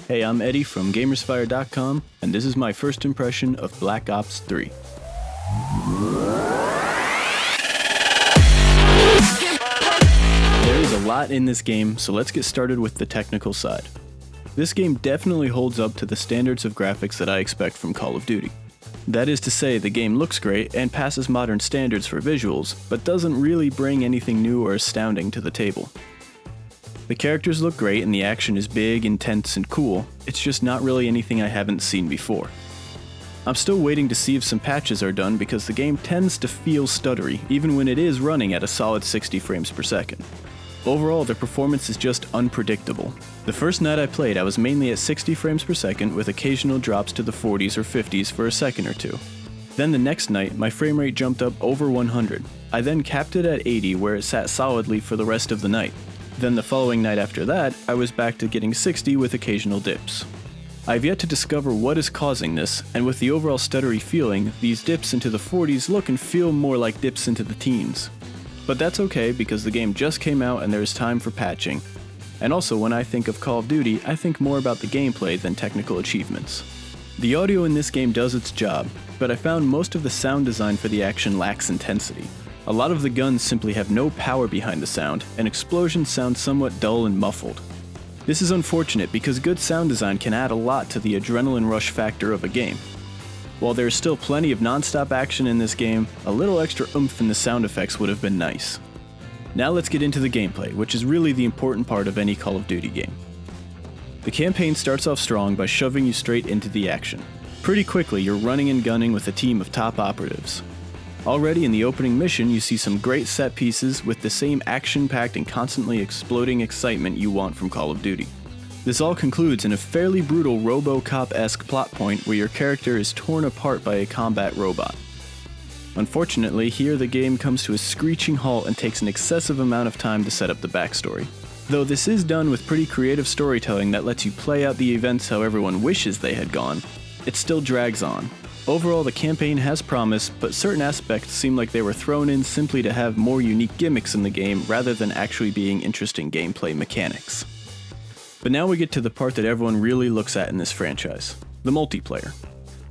Hey, I'm Eddie from Gamersfire.com, and this is my first impression of Black Ops 3. There is a lot in this game, so let's get started with the technical side. This game definitely holds up to the standards of graphics that I expect from Call of Duty. That is to say, the game looks great and passes modern standards for visuals, but doesn't really bring anything new or astounding to the table. The characters look great and the action is big, intense, and cool, it's just not really anything I haven't seen before. I'm still waiting to see if some patches are done because the game tends to feel stuttery, even when it is running at a solid 60 frames per second. Overall, the performance is just unpredictable. The first night I played, I was mainly at 60 frames per second with occasional drops to the 40s or 50s for a second or two. Then the next night, my frame rate jumped up over 100. I then capped it at 80 where it sat solidly for the rest of the night. Then the following night after that, I was back to getting 60 with occasional dips. I've yet to discover what is causing this, and with the overall stuttery feeling, these dips into the 40s look and feel more like dips into the teens. But that's okay because the game just came out and there is time for patching. And also when I think of Call of Duty, I think more about the gameplay than technical achievements. The audio in this game does its job, but I found most of the sound design for the action lacks intensity. A lot of the guns simply have no power behind the sound, and explosions sound somewhat dull and muffled. This is unfortunate because good sound design can add a lot to the adrenaline rush factor of a game. While there is still plenty of non-stop action in this game, a little extra oomph in the sound effects would have been nice. Now let's get into the gameplay, which is really the important part of any Call of Duty game. The campaign starts off strong by shoving you straight into the action. Pretty quickly you're running and gunning with a team of top operatives. Already in the opening mission, you see some great set pieces with the same action-packed and constantly exploding excitement you want from Call of Duty. This all concludes in a fairly brutal RoboCop-esque plot point where your character is torn apart by a combat robot. Unfortunately, here the game comes to a screeching halt and takes an excessive amount of time to set up the backstory. Though this is done with pretty creative storytelling that lets you play out the events how everyone wishes they had gone, it still drags on. Overall, the campaign has promise, but certain aspects seem like they were thrown in simply to have more unique gimmicks in the game rather than actually being interesting gameplay mechanics. But now we get to the part that everyone really looks at in this franchise, the multiplayer.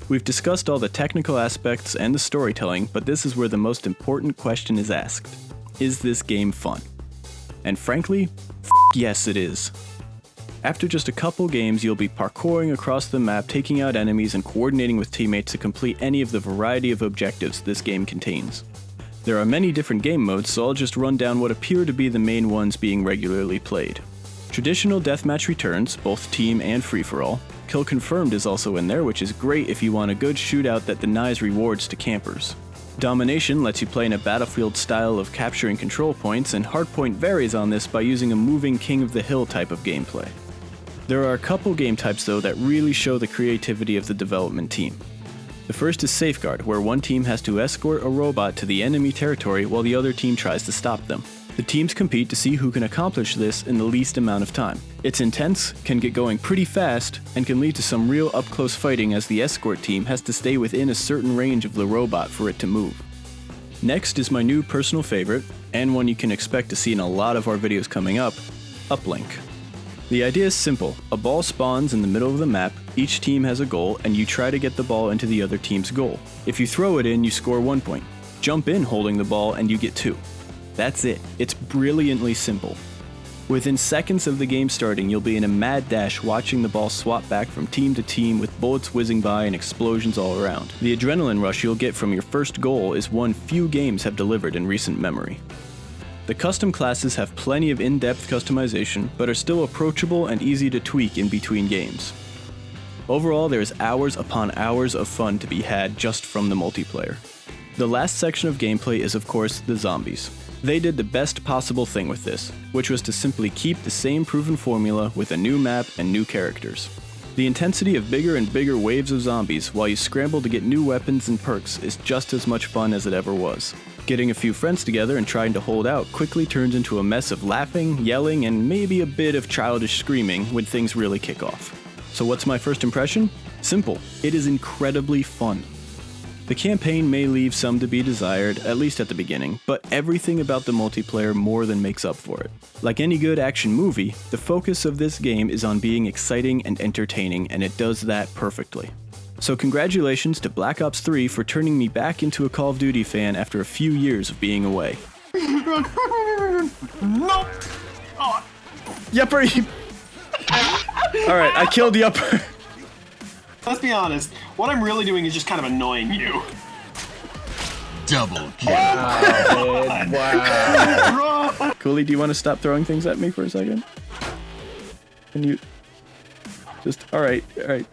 We've discussed all the technical aspects and the storytelling, but this is where the most important question is asked. Is this game fun? And frankly, yes it is. After just a couple games, you'll be parkouring across the map, taking out enemies and coordinating with teammates to complete any of the variety of objectives this game contains. There are many different game modes, so I'll just run down what appear to be the main ones being regularly played. Traditional deathmatch returns, both team and free-for-all. Kill Confirmed is also in there, which is great if you want a good shootout that denies rewards to campers. Domination lets you play in a Battlefield style of capturing control points, and Hardpoint varies on this by using a moving King of the Hill type of gameplay. There are a couple game types though that really show the creativity of the development team. The first is Safeguard, where one team has to escort a robot to the enemy territory while the other team tries to stop them. The teams compete to see who can accomplish this in the least amount of time. It's intense, can get going pretty fast, and can lead to some real up-close fighting as the escort team has to stay within a certain range of the robot for it to move. Next is my new personal favorite, and one you can expect to see in a lot of our videos coming up, Uplink. The idea is simple. A ball spawns in the middle of the map, each team has a goal, and you try to get the ball into the other team's goal. If you throw it in, you score 1 point. Jump in holding the ball and you get 2. That's it. It's brilliantly simple. Within seconds of the game starting, you'll be in a mad dash watching the ball swap back from team to team with bullets whizzing by and explosions all around. The adrenaline rush you'll get from your first goal is one few games have delivered in recent memory. The custom classes have plenty of in-depth customization, but are still approachable and easy to tweak in between games. Overall, there is hours upon hours of fun to be had just from the multiplayer. The last section of gameplay is of course the zombies. They did the best possible thing with this, which was to simply keep the same proven formula with a new map and new characters. The intensity of bigger and bigger waves of zombies while you scramble to get new weapons and perks is just as much fun as it ever was. Getting a few friends together and trying to hold out quickly turns into a mess of laughing, yelling, and maybe a bit of childish screaming when things really kick off. So what's my first impression? Simple. It is incredibly fun. The campaign may leave some to be desired, at least at the beginning, but everything about the multiplayer more than makes up for it. Like any good action movie, the focus of this game is on being exciting and entertaining, and it does that perfectly. So congratulations to Black Ops 3 for turning me back into a Call of Duty fan after a few years of being away. No! Oh. Yupper! Alright, I killed Yupper. Let's be honest, what I'm really doing is just kind of annoying you. Double kill. Wow. Cooley, do you want to stop throwing things at me for a second? Can you... Just... Alright, alright.